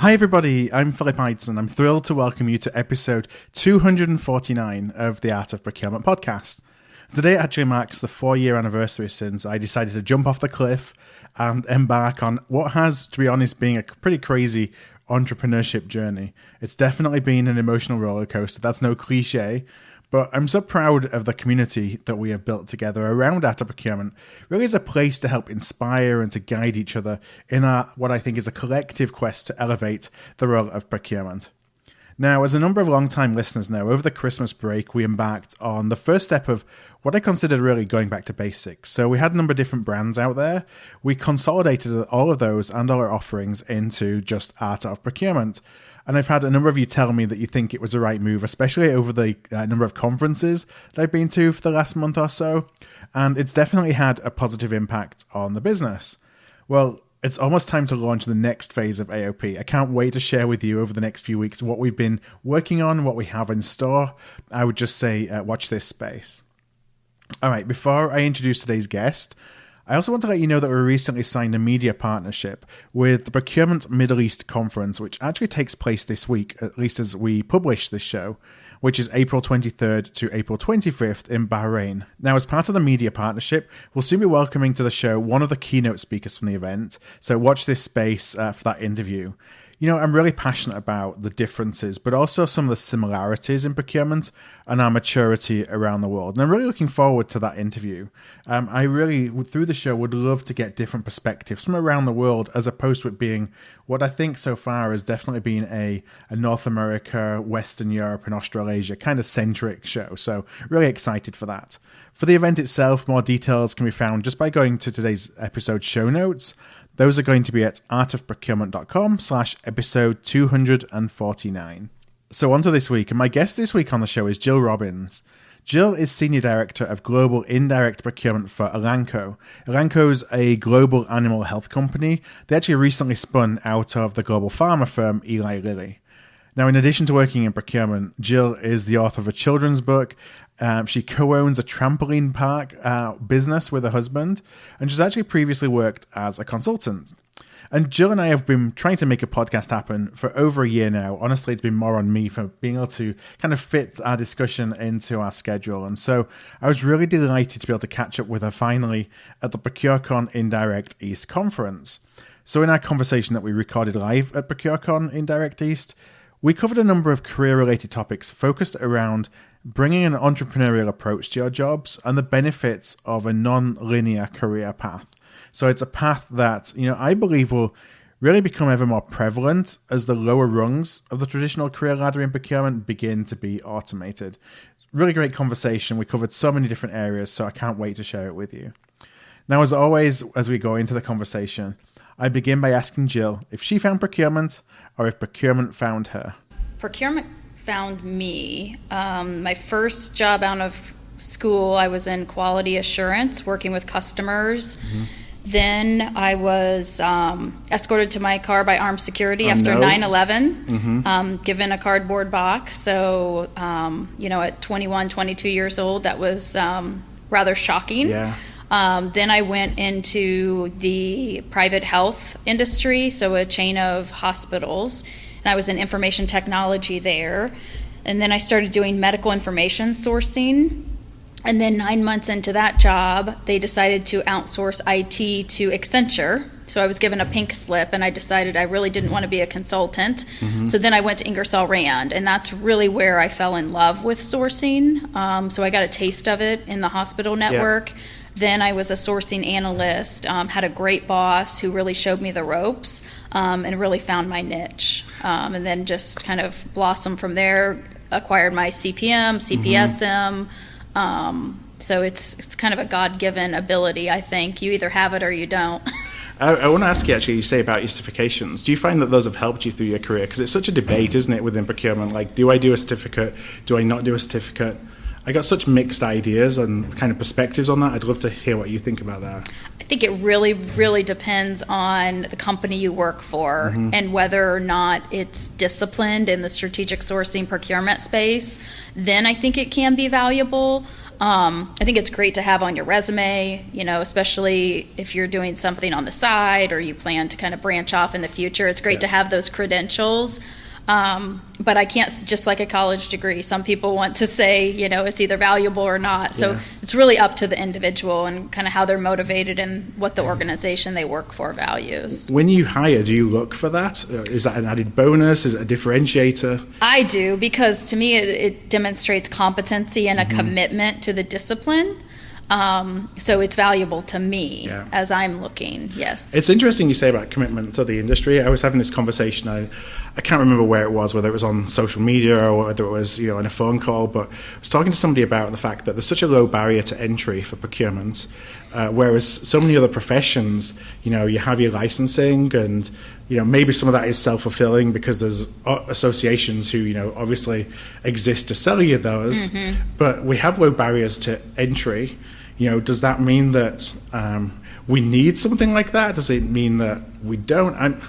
Hi everybody, I'm Philip Eitzen and I'm thrilled to welcome you to episode 249 of the Art of Procurement podcast. Today actually marks the 4-year anniversary since I decided to jump off the cliff and embark on what has, to be honest, been a pretty crazy entrepreneurship journey. It's definitely been an emotional roller coaster, that's no cliche, but I'm so proud of the community that we have built together around Art of Procurement. Really is a place to help inspire and to guide each other in what I think is a collective quest to elevate the role of procurement. Now, as a number of long-time listeners know, over the Christmas break, we embarked on the first step of what I considered really going back to basics. So we had a number of different brands out there. We consolidated all of those and all our offerings into just Art of Procurement. And I've had a number of you tell me that you think it was the right move, especially over the number of conferences that I've been to for the last month or so. And it's definitely had a positive impact on the business. Well, it's almost time to launch the next phase of AOP. I can't wait to share with you over the next few weeks what we've been working on, what we have in store. I would just say watch this space. All right, before I introduce today's guest, I also want to let you know that we recently signed a media partnership with the Procurement Middle East Conference, which actually takes place this week, at least as we publish this show, which is April 23rd to April 25th in Bahrain. Now, as part of the media partnership, we'll soon be welcoming to the show one of the keynote speakers from the event, so watch this space for that interview. You know, I'm really passionate about the differences, but also some of the similarities in procurement and our maturity around the world. And I'm really looking forward to that interview. I really, through the show, would love to get different perspectives from around the world, as opposed to it being what I think so far has definitely been a North America, Western Europe, and Australasia kind of centric show. So really excited for that. For the event itself, more details can be found just by going to today's episode show notes. Those are going to be at artofprocurement.com/episode 249. So on to this week, and my guest this week on the show is Jill Robbins. Jill is Senior Director of Global Indirect Procurement for Elanco. Elanco's a global animal health company. They actually recently spun out of the global pharma firm Eli Lilly. Now, in addition to working in procurement, Jill is the author of a children's book. She co-owns a trampoline park business with her husband, and she's actually previously worked as a consultant. And Jill and I have been trying to make a podcast happen for over a year now. Honestly, it's been more on me for being able to kind of fit our discussion into our schedule. And so I was really delighted to be able to catch up with her finally at the ProcureCon Indirect East conference. So in our conversation that we recorded live at ProcureCon Indirect East, we covered a number of career-related topics focused around bringing an entrepreneurial approach to your jobs and the benefits of a non-linear career path. So it's a path that, I believe will really become ever more prevalent as the lower rungs of the traditional career ladder in procurement begin to be automated. Really great conversation. We covered so many different areas, so I can't wait to share it with you. Now, as always, as we go into the conversation, I begin by asking Jill if she found procurement or if procurement found her. Procurement found me. My first job out of school, I was in quality assurance, working with customers. Mm-hmm. Then I was escorted to my car by armed security after 9/11, given a cardboard box. So, at 21, 22 years old, that was rather shocking. Yeah. Then I went into the private health industry, so a chain of hospitals, and I was in information technology there. And then I started doing medical information sourcing. And then 9 months into that job, they decided to outsource IT to Accenture. So I was given a pink slip, and I decided I really didn't want to be a consultant. Mm-hmm. So then I went to Ingersoll Rand, and that's really where I fell in love with sourcing. So I got a taste of it in the hospital network. Yeah. Then I was a sourcing analyst, had a great boss who really showed me the ropes and really found my niche. And then just kind of blossomed from there, acquired my CPM, CPSM. So it's kind of a God-given ability, I think. You either have it or you don't. I want to ask you, actually, you say about your certifications. Do you find that those have helped you through your career? Because it's such a debate, isn't it, within procurement? Like, do I do a certificate? Do I not do a certificate? I got such mixed ideas and kind of perspectives on that. I'd love to hear what you think about that. I think it really, really depends on the company you work for and whether or not it's disciplined in the strategic sourcing procurement space. Then I think it can be valuable. I think it's great to have on your resume, especially if you're doing something on the side or you plan to kind of branch off in the future. It's great to have those credentials. But I can't, just like a college degree, some people want to say, it's either valuable or not. So it's really up to the individual and kind of how they're motivated and what the organization they work for values. When you hire, do you look for that? Is that an added bonus? Is it a differentiator? I do, because to me it demonstrates competency and a commitment to the discipline. So it's valuable to me as I'm looking, yes. It's interesting you say about commitment to the industry. I was having this conversation, I can't remember where it was, whether it was on social media or whether it was in a phone call, but I was talking to somebody about the fact that there's such a low barrier to entry for procurement, whereas so many other professions, you have your licensing and maybe some of that is self-fulfilling because there's associations who obviously exist to sell you those, but we have low barriers to entry. Does that mean that we need something like that? Does it mean that we don't?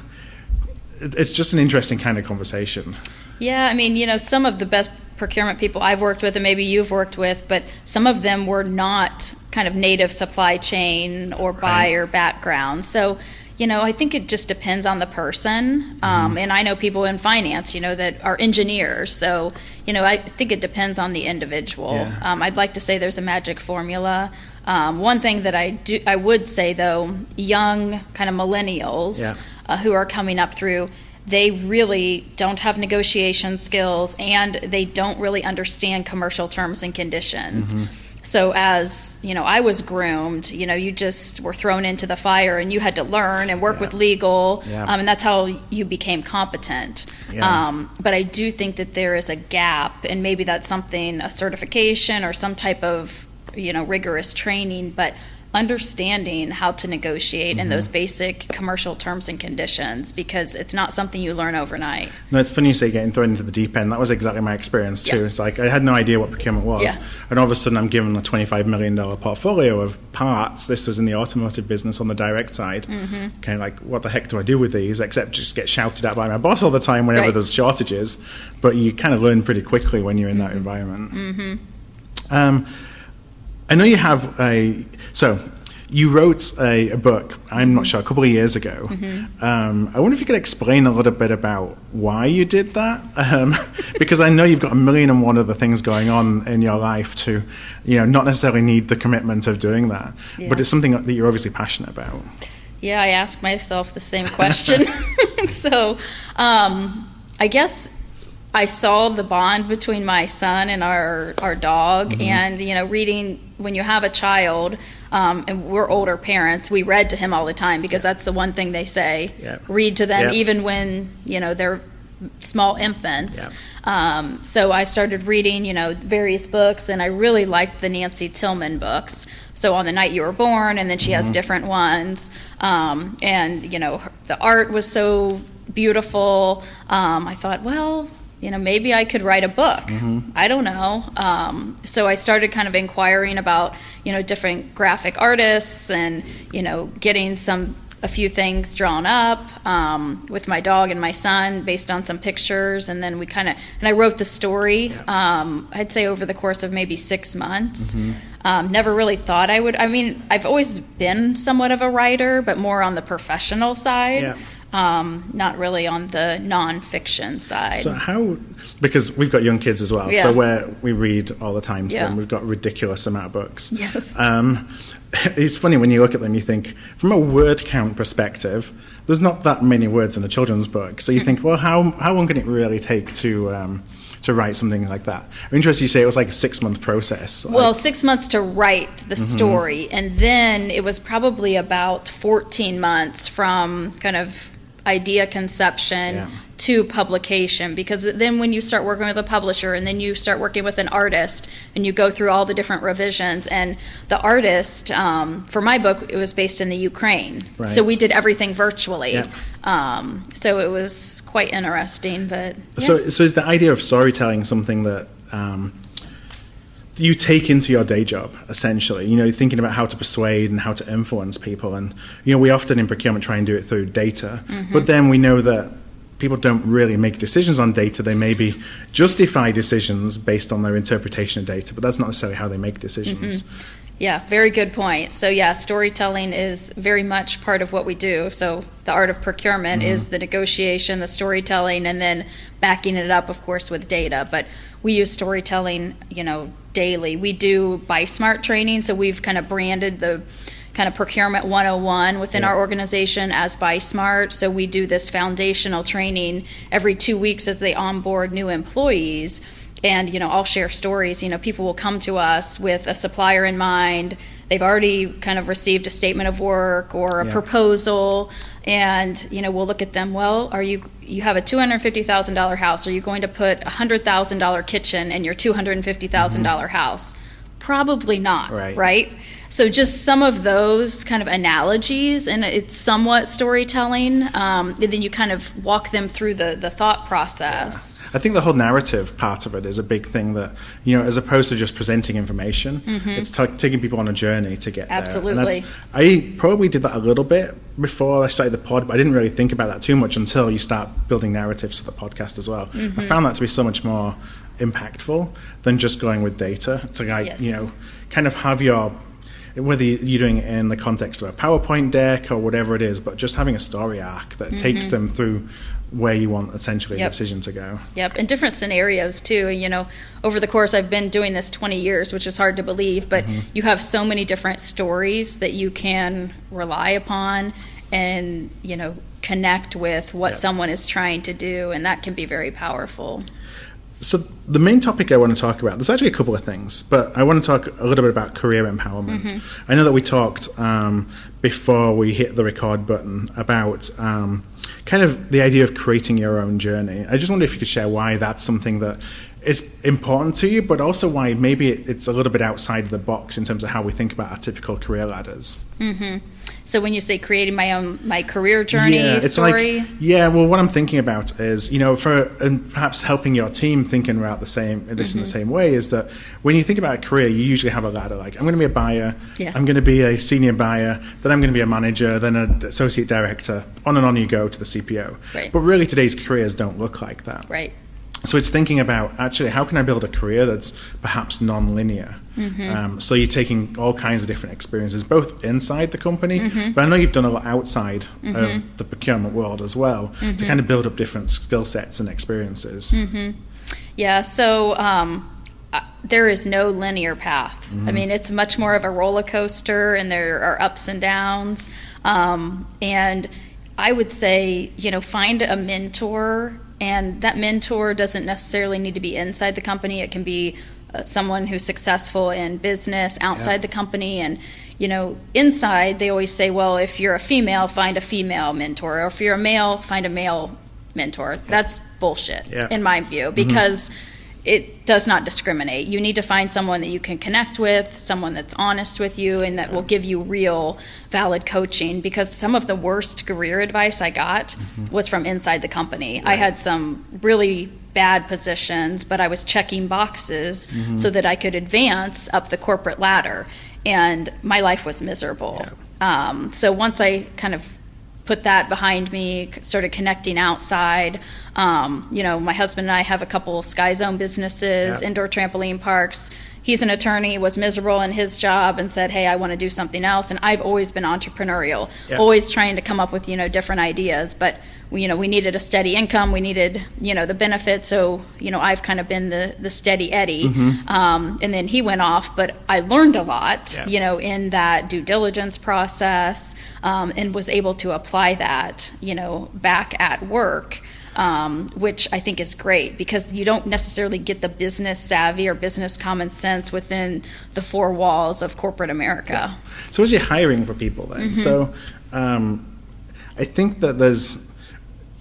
It's just an interesting kind of conversation. Yeah, I mean, some of the best procurement people I've worked with and maybe you've worked with, but some of them were not kind of native supply chain or buyer background. So, I think it just depends on the person. And I know people in finance, that are engineers. So, I think it depends on the individual. Yeah. I'd like to say there's a magic formula. One thing that I would say, though, young kind of millennials who are coming up through, they really don't have negotiation skills and they don't really understand commercial terms and conditions. So as, I was groomed, you just were thrown into the fire and you had to learn and work with legal, and that's how you became competent. But I do think that there is a gap, and maybe that's something, a certification or some type of, rigorous training, but understanding how to negotiate in those basic commercial terms and conditions, because it's not something you learn overnight. No, it's funny you say getting thrown into the deep end. That was exactly my experience too. It's like I had no idea what procurement was, and all of a sudden I'm given a $25 million portfolio of parts. This was in the automotive business on the direct side. Kind of like, what the heck do I do with these? Except just get shouted at by my boss all the time whenever there's shortages. But you kind of learn pretty quickly when you're in that environment. I know you have so you wrote a book, I'm not sure, a couple of years ago. I wonder if you could explain a little bit about why you did that, because I know you've got 1,000,001 other things going on in your life to, not necessarily need the commitment of doing that, but it's something that you're obviously passionate about. Yeah, I ask myself the same question. So I guess I saw the bond between my son and our dog, and reading, when you have a child, and we're older parents, we read to him all the time because that's the one thing they say. Read to them even when they're small infants. So I started reading various books, and I really liked the Nancy Tillman books. So On the Night You Were Born, and then she has different ones, and the art was so beautiful. I thought, well, maybe I could write a book. I don't know. So I started kind of inquiring about, different graphic artists and, getting a few things drawn up with my dog and my son based on some pictures. And then and I wrote the story, I'd say over the course of maybe 6 months. Never really thought I would. I mean, I've always been somewhat of a writer, but more on the professional side. Not really on the nonfiction side. So because we've got young kids as well, so we read all the time to them. We've got a ridiculous amount of books. It's funny when you look at them, you think, from a word count perspective, there's not that many words in a children's book. So you think, well, how long can it really take to write something like that? I'm interested you say it was like a 6-month process. Well, 6 months to write the story, and then it was probably about 14 months from kind of idea conception to publication, because then when you start working with a publisher and then you start working with an artist and you go through all the different revisions, and the artist, for my book, it was based in the Ukraine. So we did everything virtually. So it was quite interesting. But so is the idea of storytelling something that you take into your day job, essentially, thinking about how to persuade and how to influence people. And, we often in procurement try and do it through data, but then we know that people don't really make decisions on data. They maybe justify decisions based on their interpretation of data, but that's not necessarily how they make decisions. Yeah, very good point. So yeah, storytelling is very much part of what we do. So the art of procurement is the negotiation, the storytelling, and then backing it up, of course, with data. But we use storytelling, daily. We do Buy Smart training, so we've kind of branded the kind of procurement 101 within our organization as Buy Smart. So we do this foundational training every 2 weeks as they onboard new employees. And, I'll share stories. People will come to us with a supplier in mind. They've already kind of received a statement of work or a proposal. And, we'll look at them. Well, you have a $250,000 house. Are you going to put a $100,000 kitchen in your $250,000 house? Probably not, right? So just some of those kind of analogies, and it's somewhat storytelling, and then you kind of walk them through the thought process. I think the whole narrative part of it is a big thing that, as opposed to just presenting information, it's taking people on a journey to get there. Absolutely. And I probably did that a little bit before I started the pod, but I didn't really think about that too much until you start building narratives for the podcast as well. I found that to be so much more impactful than just going with data to kind of have your, whether you're doing it in the context of a PowerPoint deck or whatever it is, but just having a story arc that takes them through where you want essentially a decision to go. And different scenarios too. Over the course, I've been doing this 20 years, which is hard to believe, but you have so many different stories that you can rely upon and, connect with what someone is trying to do, and that can be very powerful. So the main topic I want to talk about, there's actually a couple of things, but I want to talk a little bit about career empowerment. I know that we talked before we hit the record button about kind of the idea of creating your own journey. I just wonder if you could share why that's something that is important to you, but also why maybe it's a little bit outside of the box in terms of how we think about our typical career ladders. So when you say creating my career journey story? What I'm thinking about is, and perhaps helping your team thinking about this in the same way, is that when you think about a career, you usually have a ladder. Like, I'm going to be a buyer, I'm going to be a senior buyer, then I'm going to be a manager, then an associate director, on and on you go to the CPO. Right. But really today's careers don't look like that. Right. So it's thinking about, actually, how can I build a career that's perhaps non-linear? So you're taking all kinds of different experiences, both inside the company, but I know you've done a lot outside of the procurement world as well, to kind of build up different skill sets and experiences. Yeah, so there is no linear path. I mean, it's much more of a roller coaster, and there are ups and downs. And I would say, find a mentor. And that mentor doesn't necessarily need to be inside the company. It can be someone who's successful in business outside the company. And, inside, they always say, well, if you're a female, find a female mentor. Or if you're a male, find a male mentor. That's bullshit, in my view, because it does not discriminate. You need to find someone that you can connect with, someone that's honest with you, and that will give you real, valid coaching. Because some of the worst career advice I got was from inside the company. I had some really bad positions, but I was checking boxes so that I could advance up the corporate ladder. And my life was miserable. So once I kind of put that behind me, started connecting outside. My husband and I have a couple Sky Zone businesses, indoor trampoline parks. He's an attorney, was miserable in his job, and said, hey, I want to do something else. And I've always been entrepreneurial, always trying to come up with, different ideas. But, we needed a steady income. We needed, the benefits. So, I've kind of been the steady Eddie. And then he went off. But I learned a lot, in that due diligence process, and was able to apply that, back at work. Which I think is great, because you don't necessarily get the business savvy or business common sense within the four walls of corporate America. So as you're hiring for people then, so I think that there's,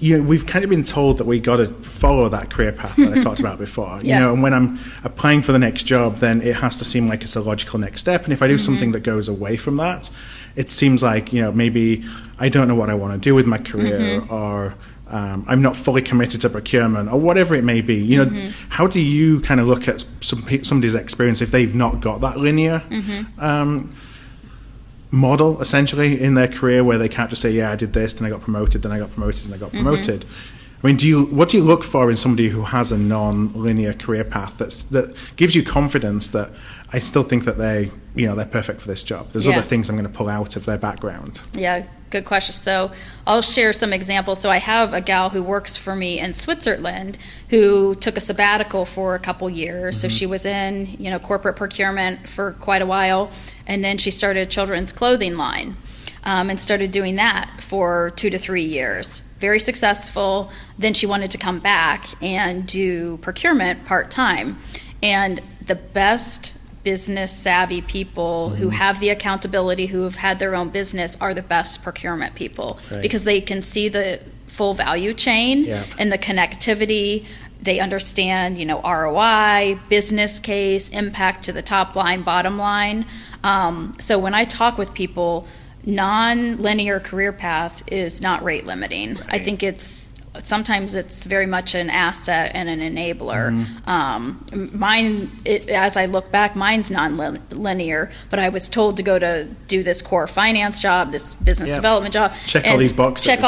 we've kind of been told that we got to follow that career path that I talked about before. And when I'm applying for the next job, then it has to seem like it's a logical next step. And if I do something that goes away from that, it seems like, maybe I don't know what I want to do with my career, or I'm not fully committed to procurement, or whatever it may be. You know, how do you kind of look at somebody's experience if they've not got that linear model, essentially, in their career, where they can't just say, yeah, I did this, then I got promoted, then I got promoted, and I got promoted. I mean, what do you look for in somebody who has a non-linear career path that gives you confidence that I still think that they're perfect for this job? There's other things I'm going to pull out of their background. Yeah, good question. So I'll share some examples. So I have a gal who works for me in Switzerland who took a sabbatical for a couple years. So she was in, corporate procurement for quite a while, and then she started a children's clothing line and started doing that for 2 to 3 years. Very successful. Then she wanted to come back and do procurement part-time. And the best business savvy people who have the accountability, who have had their own business, are the best procurement people, because they can see the full value chain and the connectivity. They understand, ROI, business case, impact to the top line, bottom line. So when I talk with people, non-linear career path is not rate limiting. I think sometimes it's very much an asset and an enabler. As I look back, mine's non-linear, but I was told to go to do this core finance job, this business development job. Check all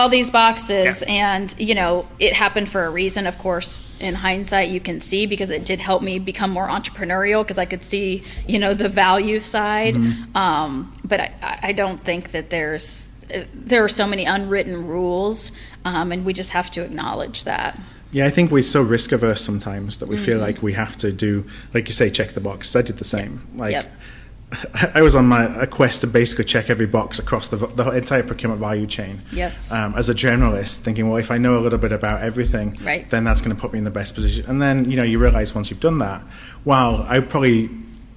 these boxes. And, it happened for a reason. Of course, in hindsight, you can see, because it did help me become more entrepreneurial, because I could see, the value side. But I don't think that there are so many unwritten rules, and we just have to acknowledge that. Yeah, I think we're so risk averse sometimes that we feel like we have to do, like you say, check the boxes. I did the same. I was on a quest to basically check every box across the entire procurement value chain. Yes. As a generalist, thinking, well, if I know a little bit about everything, then that's going to put me in the best position. And then, you realize once you've done that,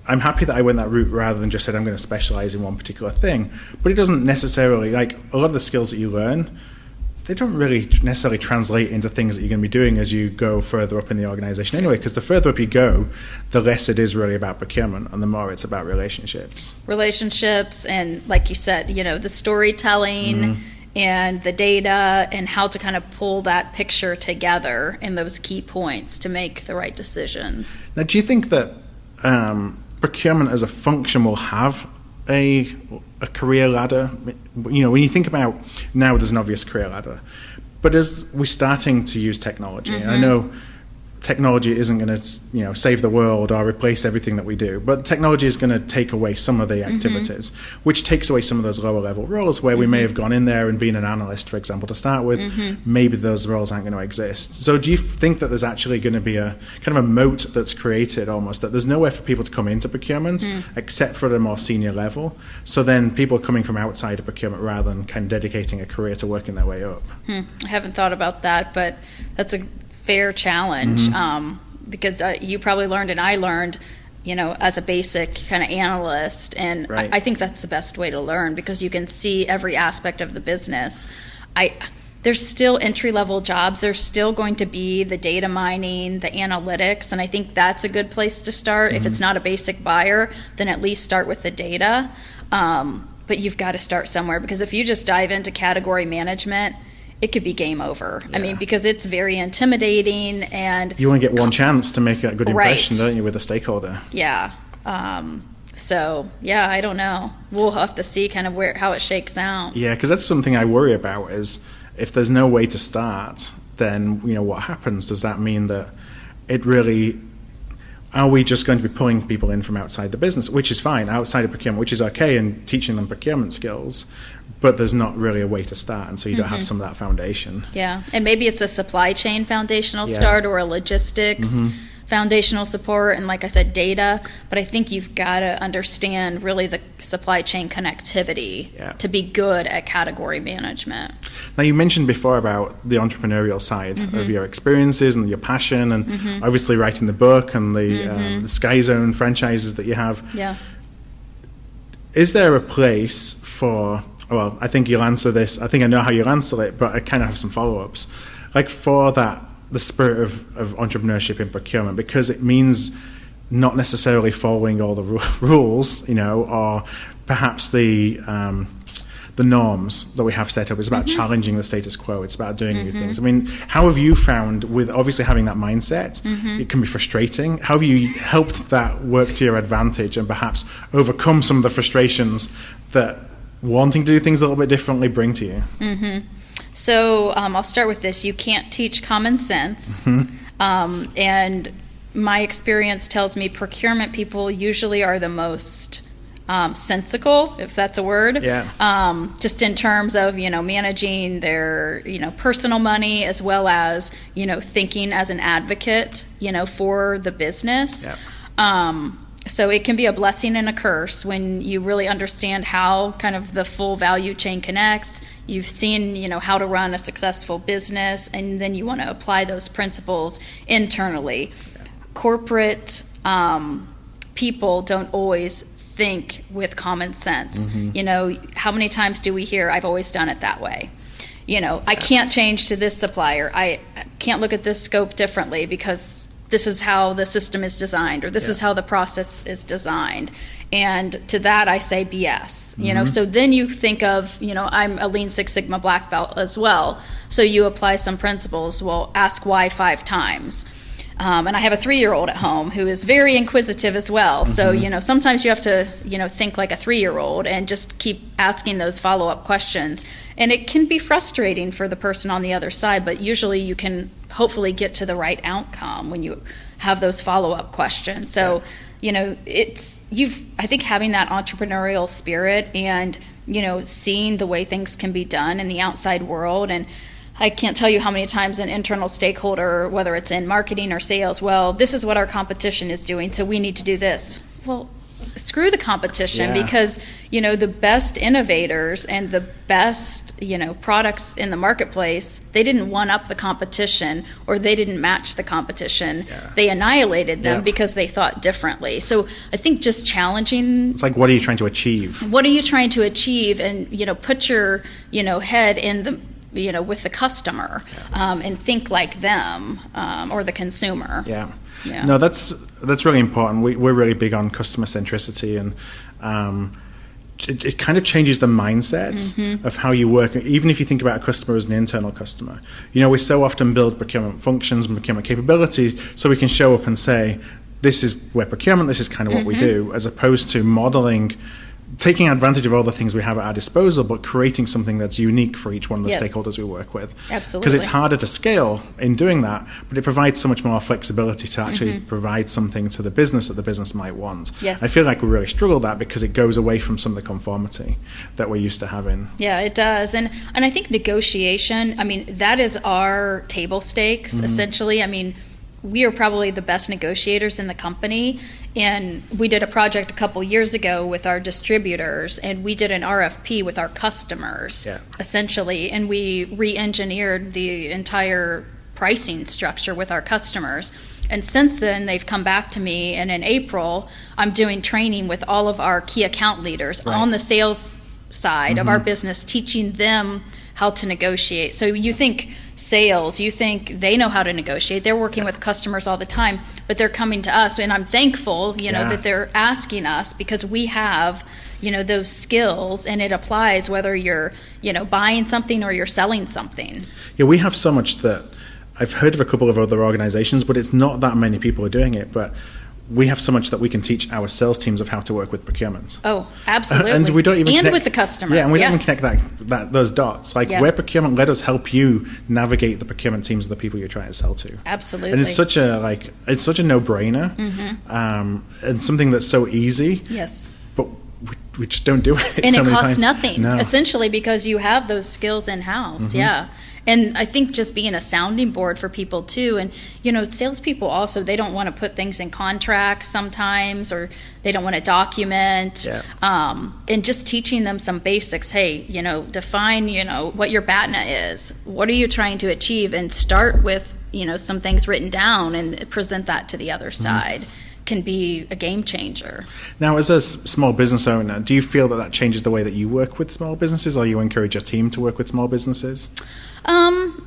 I'm happy that I went that route rather than just said I'm going to specialize in one particular thing. But it doesn't necessarily, a lot of the skills that you learn, they don't really necessarily translate into things that you're going to be doing as you go further up in the organization anyway, because the further up you go, the less it is really about procurement and the more it's about relationships. And like you said, the storytelling and the data and how to kind of pull that picture together in those key points to make the right decisions. Now, do you think that procurement as a function will have a career ladder? When you think about, now there's an obvious career ladder, but as we're starting to use technology, and I know technology isn't going to save the world or replace everything that we do, but technology is going to take away some of the activities, which takes away some of those lower level roles where we may have gone in there and been an analyst, for example, to start with. Maybe those roles aren't going to exist. So do you think that there's actually going to be a kind of a moat that's created almost, that there's nowhere for people to come into procurement except for at a more senior level? So then people are coming from outside of procurement rather than kind of dedicating a career to working their way up. I haven't thought about that, but that's a fair challenge, because you probably learned, and I learned, as a basic kind of analyst, and I think that's the best way to learn, because you can see every aspect of the business. There's still entry-level jobs. There's still going to be the data mining, the analytics, and I think that's a good place to start. If it's not a basic buyer, then at least start with the data. But you've got to start somewhere, because if you just dive into category management, it could be game over. I mean, because it's very intimidating, and you only get one chance to make a good impression, don't you, with a stakeholder? Yeah. So I don't know. We'll have to see kind of how it shakes out. Yeah, because that's something I worry about, is if there's no way to start, then what happens? Does that mean that it really, are we just going to be pulling people in from outside the business, which is fine, outside of procurement, which is okay, and teaching them procurement skills, but there's not really a way to start, and so you don't have some of that foundation. Yeah, and maybe it's a supply chain foundational start, or a logistics foundational support, and like I said, data, but I think you've got to understand really the supply chain connectivity to be good at category management. Now, you mentioned before about the entrepreneurial side of your experiences and your passion, and obviously writing the book and the Sky Zone franchises that you have. Yeah. Is there a place for, well, I think you'll answer this, I think I know how you'll answer it, but I kind of have some follow-ups, like for that, the spirit of entrepreneurship in procurement, because it means not necessarily following all the rules, or perhaps the the norms that we have set up. It's about challenging the status quo. It's about doing new things. I mean, how have you found, with obviously having that mindset, it can be frustrating. How have you helped that work to your advantage and perhaps overcome some of the frustrations that wanting to do things a little bit differently bring to you? So I'll start with this. You can't teach common sense. And my experience tells me procurement people usually are the most sensical, if that's a word. Just in terms of, managing their, personal money, as well as, thinking as an advocate, for the business. So it can be a blessing and a curse when you really understand how kind of the full value chain connects. You've seen, how to run a successful business, and then you want to apply those principles internally. Corporate people don't always think with common sense. How many times do we hear, I've always done it that way? I can't change to this supplier. I can't look at this scope differently because this is how the system is designed, or this is how the process is designed. And to that I say BS. So then you think of, I'm a Lean Six Sigma black belt as well. So you apply some principles. Well, ask why 5 times. And I have a 3-year-old at home who is very inquisitive as well. So, sometimes you have to, think like a 3-year-old and just keep asking those follow-up questions. And it can be frustrating for the person on the other side, but usually you can hopefully get to the right outcome when you have those follow-up questions. So, I think having that entrepreneurial spirit and, seeing the way things can be done in the outside world, and I can't tell you how many times an internal stakeholder, whether it's in marketing or sales, well, this is what our competition is doing, so we need to do this. Well, screw the competition, because, the best innovators and the best, products in the marketplace, they didn't one-up the competition, or they didn't match the competition. They annihilated them because they thought differently. So I think just challenging... It's like, what are you trying to achieve? What are you trying to achieve? And, put your, head in the... with the customer, and think like them, or the consumer. No, that's really important. We're really big on customer centricity, and it kind of changes the mindset of how you work. Even if you think about a customer as an internal customer, we so often build procurement functions and procurement capabilities so we can show up and say, this is where procurement, this is kind of what we do, as opposed to modeling, taking advantage of all the things we have at our disposal, but creating something that's unique for each one of the stakeholders we work with. Absolutely. Because it's harder to scale in doing that, but it provides so much more flexibility to actually provide something to the business that the business might want. I feel like we really struggle with that because it goes away from some of the conformity that we're used to having. Yeah, it does. And I think negotiation, that is our table stakes, essentially. We are probably the best negotiators in the company, and we did a project a couple years ago with our distributors, and we did an RFP with our customers, essentially, and we re-engineered the entire pricing structure with our customers. And since then, they've come back to me, and in April, I'm doing training with all of our key account leaders on the sales side of our business, teaching them how to negotiate. So you think sales, you think they know how to negotiate. They're working with customers all the time, but they're coming to us, and I'm thankful, that they're asking us, because we have, those skills, and it applies whether you're, buying something or you're selling something. Yeah, we have so much that I've heard of a couple of other organizations, but it's not that many people are doing it. But we have so much that we can teach our sales teams of how to work with procurement. Oh, absolutely. And we don't even connect, with the customer. Yeah, and we don't even connect those dots. Like, where procurement, let us help you navigate the procurement teams of the people you're trying to sell to. Absolutely. And it's such a no-brainer, and something that's so easy. Yes. But we just don't do it. And so it costs times. nothing, No. essentially, because you have those skills in-house. And I think just being a sounding board for people too, and salespeople also, they don't want to put things in contracts sometimes, or they don't want to document. And just teaching them some basics. Hey, define what your BATNA is. What are you trying to achieve? And start with some things written down and present that to the other side. can be a game changer. Now, as a small business owner, do you feel that changes the way that you work with small businesses, or you encourage your team to work with small businesses?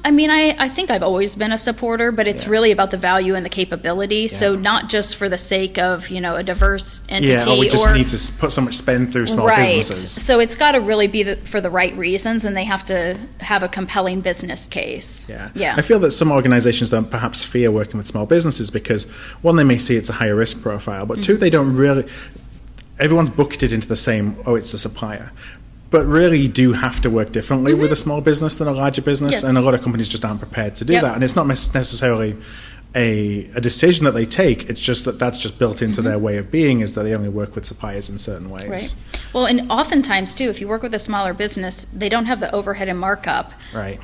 I mean, I think I've always been a supporter, but it's really about the value and the capability. Yeah. So not just for the sake of, a diverse entity. Yeah, or we just need to put so much spend through small businesses. So it's got to really be for the right reasons, and they have to have a compelling business case. Yeah. I feel that some organizations don't perhaps fear working with small businesses because, one, they may see it's a higher risk profile, but two, they don't really, everyone's bucketed into the same, it's a supplier. But really, you do have to work differently with a small business than a larger business, and a lot of companies just aren't prepared to do that. And it's not necessarily a decision that they take. It's just that's just built into their way of being, is that they only work with suppliers in certain ways. Right. Well, and oftentimes, too, if you work with a smaller business, they don't have the overhead and markup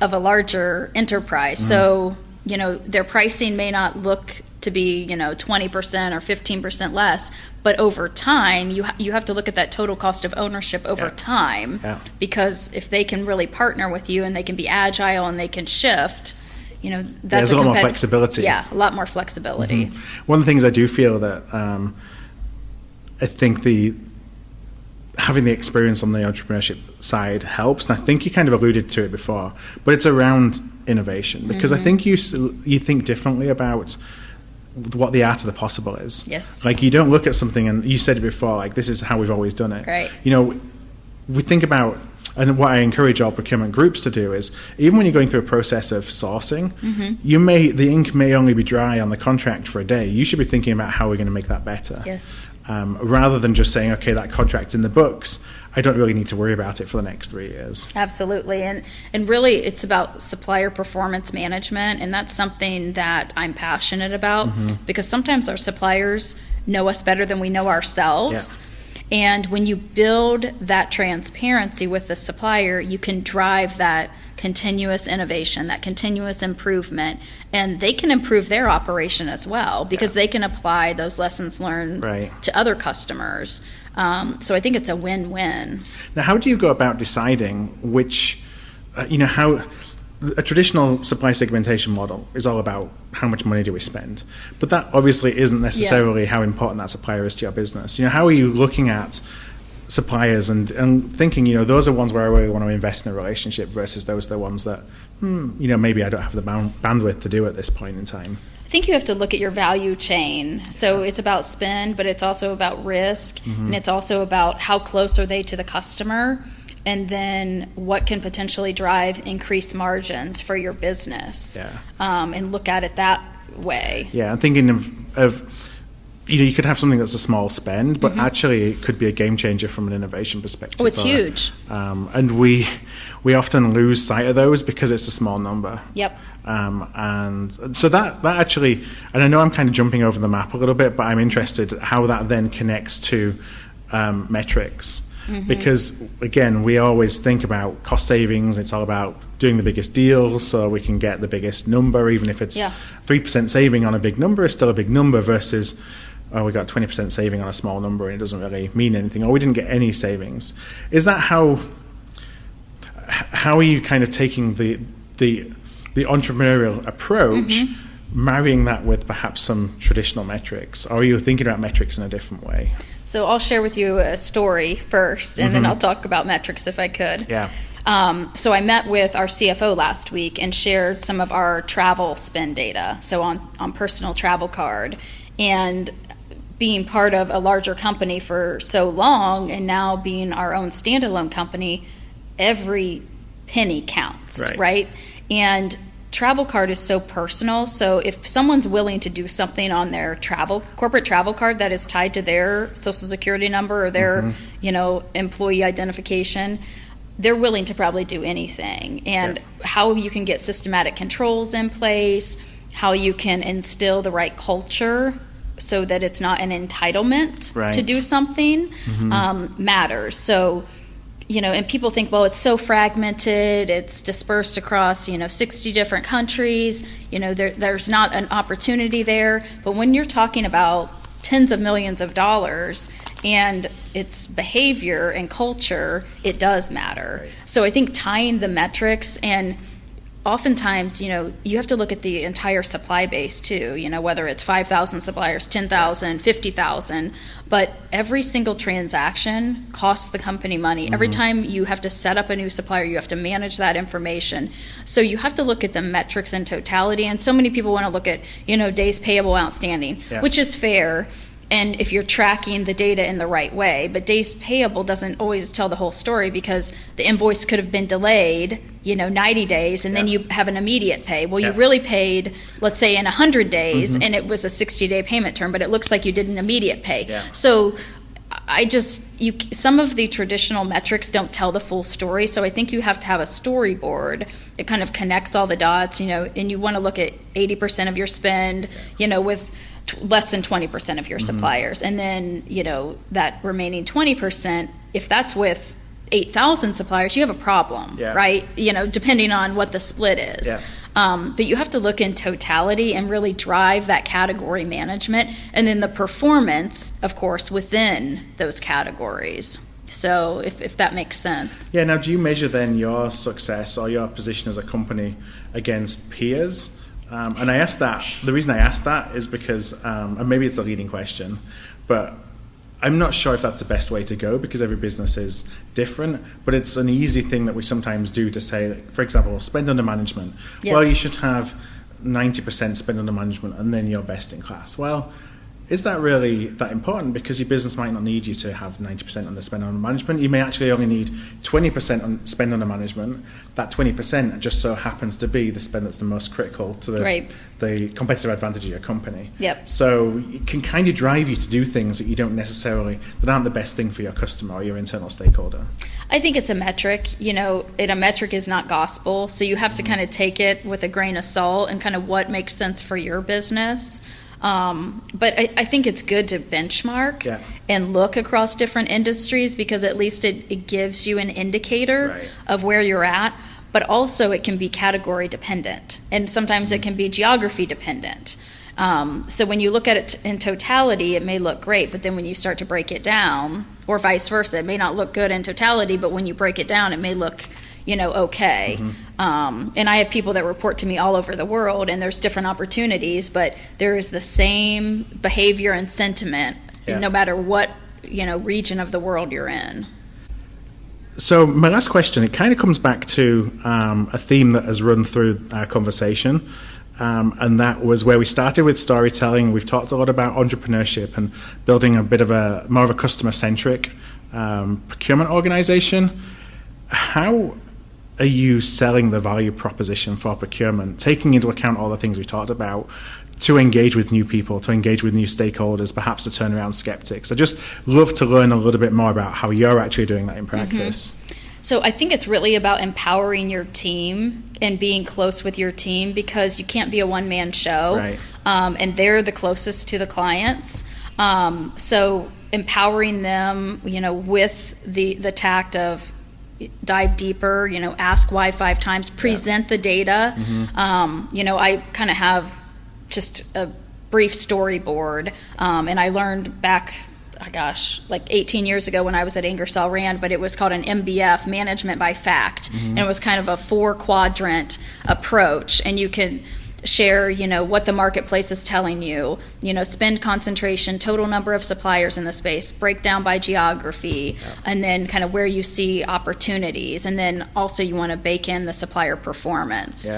of a larger enterprise. So, their pricing may not look to be 20% or 15% less, but over time you have to look at that total cost of ownership over time, because if they can really partner with you and they can be agile and they can shift, that's there's a lot more flexibility. A lot more flexibility. One of the things I do feel that I think having the experience on the entrepreneurship side helps, and I think you kind of alluded to it before, but it's around innovation, because I think you think differently about what the art of the possible is. Yes. Like, you don't look at something, and you said it before, like, this is how we've always done it. Right. We think about, and what I encourage all procurement groups to do is, even when you're going through a process of sourcing, the ink may only be dry on the contract for a day. You should be thinking about how we're going to make that better. Yes. Rather than just saying, okay, that contract's in the books, I don't really need to worry about it for the next 3 years. Absolutely. And really, it's about supplier performance management, and that's something that I'm passionate about, because sometimes our suppliers know us better than we know ourselves. Yeah. And when you build that transparency with the supplier, you can drive that continuous innovation, that continuous improvement, and they can improve their operation as well, because they can apply those lessons learned to other customers. So I think it's a win-win. Now, how do you go about deciding which, how a traditional supply segmentation model is all about how much money do we spend, but that obviously isn't necessarily how important that supplier is to your business. How are you looking at suppliers and thinking, those are ones where I really want to invest in a relationship versus those are the ones that, maybe I don't have the bandwidth to do at this point in time? I think you have to look at your value chain. So it's about spend, but it's also about risk, and it's also about how close are they to the customer, and then what can potentially drive increased margins for your business, and look at it that way. Yeah, I'm thinking of you could have something that's a small spend, but actually it could be a game changer from an innovation perspective. Oh, it's huge. And we often lose sight of those because it's a small number. Yep. And so that actually, and I know I'm kind of jumping over the map a little bit, but I'm interested how that then connects to metrics. Because, again, we always think about cost savings. It's all about doing the biggest deals so we can get the biggest number, even if it's 3% saving on a big number is still a big number versus, we got 20% saving on a small number and it doesn't really mean anything, or we didn't get any savings. Is that how are you kind of taking the entrepreneurial approach, marrying that with perhaps some traditional metrics, or are you thinking about metrics in a different way? So I'll share with you a story first, and then I'll talk about metrics if I could. Yeah. So I met with our CFO last week and shared some of our travel spend data, so on personal travel card. And being part of a larger company for so long, and now being our own standalone company, every penny counts, right? And travel card is so personal. So if someone's willing to do something on their corporate travel card that is tied to their social security number or their, employee identification, they're willing to probably do anything. And how you can get systematic controls in place, how you can instill the right culture so that it's not an entitlement to do something, matters. So, and people think, well, it's so fragmented, it's dispersed across, 60 different countries, there's not an opportunity there. But when you're talking about tens of millions of dollars and its behavior and culture, it does matter. So I think tying the metrics, and oftentimes, you have to look at the entire supply base too, whether it's 5,000 suppliers, 10,000, 50,000, but every single transaction costs the company money. Every time you have to set up a new supplier, you have to manage that information. So you have to look at the metrics in totality, and so many people want to look at, days payable outstanding, which is fair. And if you're tracking the data in the right way, but days payable doesn't always tell the whole story, because the invoice could have been delayed, 90 days, and then you have an immediate pay. Well, you really paid, let's say, in 100 days, and it was a 60-day payment term, but it looks like you did an immediate pay. So some of the traditional metrics don't tell the full story, so I think you have to have a storyboard. It kind of connects all the dots, and you want to look at 80% of your spend, with less than 20% of your suppliers. And then, that remaining 20%, if that's with 8,000 suppliers, you have a problem, right? Depending on what the split is. But you have to look in totality and really drive that category management, and then the performance, of course, within those categories. So if that makes sense. Yeah, now do you measure then your success or your position as a company against peers? And I asked that, the reason I asked that is because, and maybe it's a leading question, but I'm not sure if that's the best way to go, because every business is different, but it's an easy thing that we sometimes do to say, for example, spend under management. Well, you should have 90% spend under management and then you're best in class. Well, is that really that important? Because your business might not need you to have 90% on the spend under management. You may actually only need 20% on spend under management. That 20% just so happens to be the spend that's the most critical to the competitive advantage of your company. So it can kind of drive you to do things that you don't necessarily, that aren't the best thing for your customer or your internal stakeholder. I think it's a metric, and a metric is not gospel. So you have to kind of take it with a grain of salt and kind of what makes sense for your business. But I think it's good to benchmark and look across different industries, because at least it gives you an indicator of where you're at. But also it can be category dependent, and sometimes it can be geography dependent. So when you look at it in totality, it may look great, but then when you start to break it down, or vice versa, it may not look good in totality, but when you break it down, it may look okay. And I have people that report to me all over the world, and there's different opportunities, but there is the same behavior and sentiment no matter what region of the world you're in. So my last question, it kind of comes back to a theme that has run through our conversation, and that was where we started with storytelling. We've talked a lot about entrepreneurship and building a bit of more of a customer-centric procurement organization. How are you selling the value proposition for procurement, taking into account all the things we talked about, to engage with new people, to engage with new stakeholders, perhaps to turn around skeptics? I just love to learn a little bit more about how you're actually doing that in practice. So I think it's really about empowering your team and being close with your team, because you can't be a one-man show, and they're the closest to the clients. So empowering them, with the tact of dive deeper, ask why 5 times, present the data. I kind of have just a brief storyboard, and I learned back, like 18 years ago when I was at Ingersoll Rand, but it was called an MBF, Management by Fact, and it was kind of a 4-quadrant approach, and you can share, what the marketplace is telling you, spend concentration, total number of suppliers in the space, break down by geography, and then kind of where you see opportunities. And then also you want to bake in the supplier performance.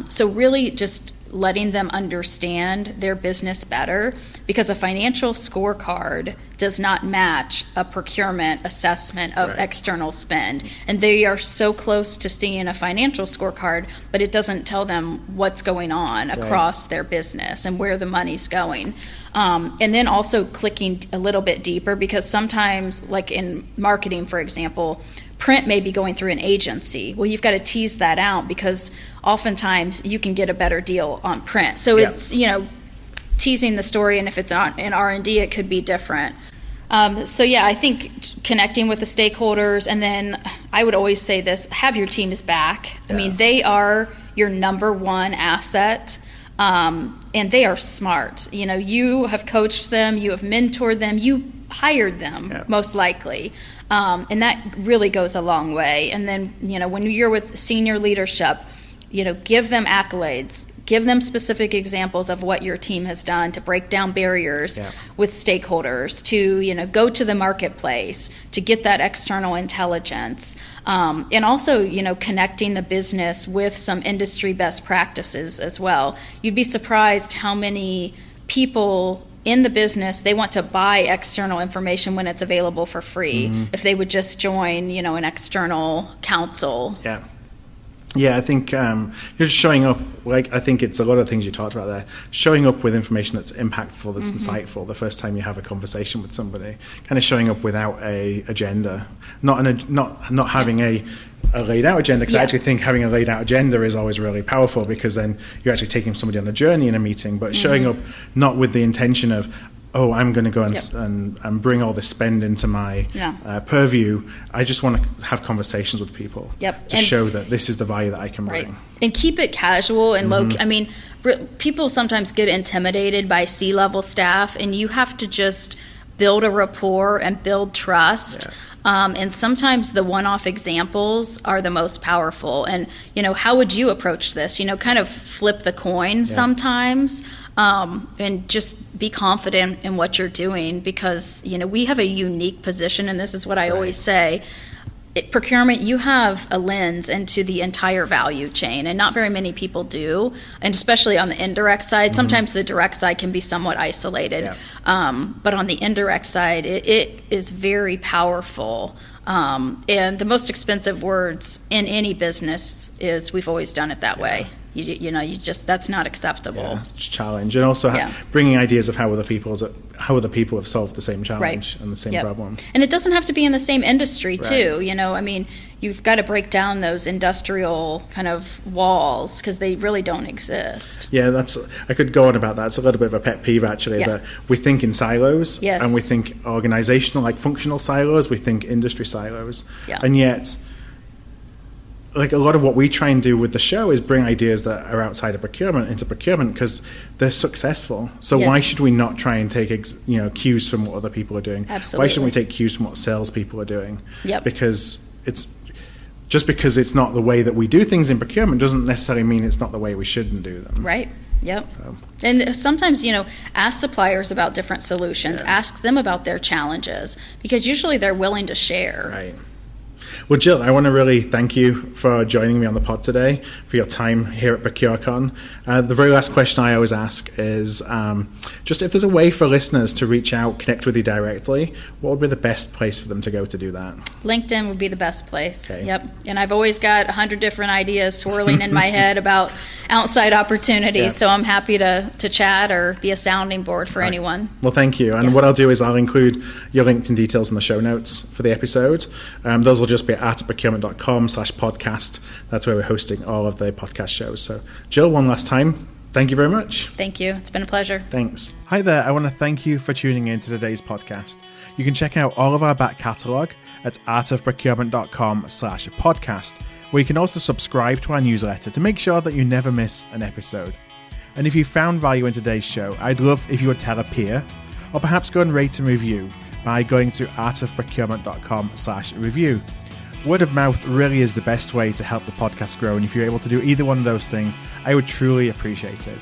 So really just letting them understand their business better, because a financial scorecard does not match a procurement assessment of external spend. And they are so close to seeing a financial scorecard, but it doesn't tell them what's going on across their business and where the money's going. And then also clicking a little bit deeper, because sometimes, like in marketing, for example, print may be going through an agency. Well, you've got to tease that out, because oftentimes you can get a better deal on print. So it's, teasing the story, and if it's in R&D, it could be different. I think connecting with the stakeholders, and then I would always say this, have your team's back. I mean, they are your number one asset, and they are smart. You have coached them, you have mentored them, you hired them, most likely. And that really goes a long way. And then, when you're with senior leadership, give them accolades, give them specific examples of what your team has done to break down barriers with stakeholders, to, go to the marketplace, to get that external intelligence, and also, connecting the business with some industry best practices as well. You'd be surprised how many people in the business, they want to buy external information when it's available for free, if they would just join, an external council. Yeah, I think you're just showing up, I think it's a lot of things you talked about there, showing up with information that's impactful, that's insightful the first time you have a conversation with somebody, kind of showing up without a agenda, not having a laid out agenda, because I actually think having a laid out agenda is always really powerful, because then you're actually taking somebody on a journey in a meeting, but showing up not with the intention of, I'm going to go and bring all this spend into my purview. I just want to have conversations with people to show that this is the value that I can bring. Right. And keep it casual and low. I mean, people sometimes get intimidated by C-level staff, and you have to just build a rapport and build trust. And sometimes the one-off examples are the most powerful. And, how would you approach this? Kind of flip the coin sometimes, and just be confident in what you're doing, because, we have a unique position, and this is what I always say. Procurement, you have a lens into the entire value chain, and not very many people do, and especially on the indirect side. Sometimes the direct side can be somewhat isolated, but on the indirect side, it is very powerful. And the most expensive words in any business is, we've always done it that way. That's not acceptable. It's a challenge, and also bringing ideas of how other people have solved the same challenge and the same problem. And it doesn't have to be in the same industry too. You've got to break down those industrial kind of walls, because they really don't exist. I could go on about that. It's a little bit of a pet peeve, actually, that we think in silos, and we think organizational, like functional silos, we think industry silos, and yet, like, a lot of what we try and do with the show is bring ideas that are outside of procurement into procurement, because they're successful. So why should we not try and take cues from what other people are doing? Absolutely. Why shouldn't we take cues from what salespeople are doing? Because because it's not the way that we do things in procurement doesn't necessarily mean it's not the way we shouldn't do them. Right. Yep. So. And sometimes, ask suppliers about different solutions. Ask them about their challenges, because usually they're willing to share. Right. Well, Jill, I want to really thank you for joining me on the pod today, for your time here at ProcureCon. The very last question I always ask is just if there's a way for listeners to reach out, connect with you directly, what would be the best place for them to go to do that? LinkedIn would be the best place. Okay. Yep. And I've always got 100 different ideas swirling in my head about outside opportunities, so I'm happy to chat or be a sounding board for anyone. Well, thank you. And what I'll do is I'll include your LinkedIn details in the show notes for the episode. Those will just be at artofprocurement.com/podcast. That's where we're hosting all of the podcast shows. So, Jill, one last time, thank you very much. Thank you. It's been a pleasure. Thanks. Hi there. I want to thank you for tuning in to today's podcast. You can check out all of our back catalogue at artofprocurement.com/podcast, where you can also subscribe to our newsletter to make sure that you never miss an episode. And if you found value in today's show, I'd love if you would tell a peer, or perhaps go and rate and review by going to artofprocurement.com/review. Word of mouth really is the best way to help the podcast grow, and if you're able to do either one of those things, I would truly appreciate it.